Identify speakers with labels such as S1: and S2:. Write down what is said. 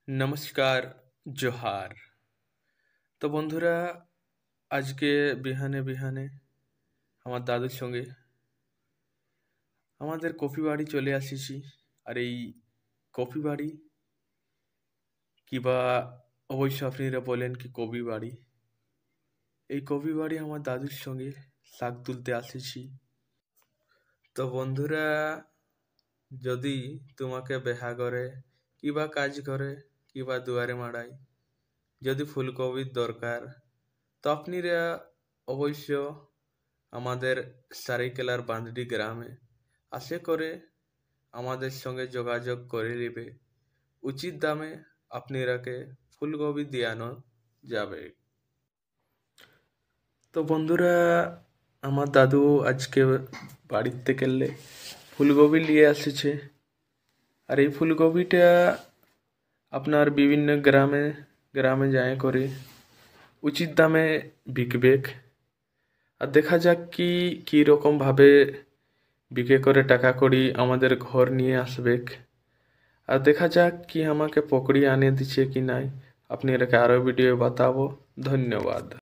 S1: নমস্কার, জোহার। তো বন্ধুরা, আজকে বিহানে বিহানে আমার দাদুর সঙ্গে আমাদের কফি বাড়ি চলে আসিছি। আর এই কফি বাড়ি কিবা অবশ্য আপনারা বলেন কি কবি বাড়ি, এই কবি বাড়ি আমার দাদুর সঙ্গে শাক তুলতে আসিছি। তো বন্ধুরা, যদি তোমাকে বেহা করে কিবা কাজ করে কিবা দুয়ারে মাড়াই যদি ফুলকপির দরকার, তো আপনারা অবশ্য আমাদের সারিকেলার বান্ধডি গ্রামে আসে করে আমাদের সঙ্গে যোগাযোগ করে নেবে। উচিত দামে আপনারাকে ফুলকপি দিয়ানো যাবে। তো বন্ধুরা, আমার দাদু আজকে বাড়িতে গেলে ফুলকপি নিয়ে আসছে। আর এই ফুলকপিটা আপনার বিভিন্ন গ্রামে গ্রামে যায় করে উচিত দামে বিকবেক। আর দেখা যাক কি রকম ভাবে বিক্রি করে টাকা কড়ি আমাদের ঘর নিয়ে আসবেক। আর দেখা যাক কি আমাকে পকড়ি আনে দিচ্ছে কি নাই, আপনারাকে আরও ভিডিও বাতাবো। ধন্যবাদ।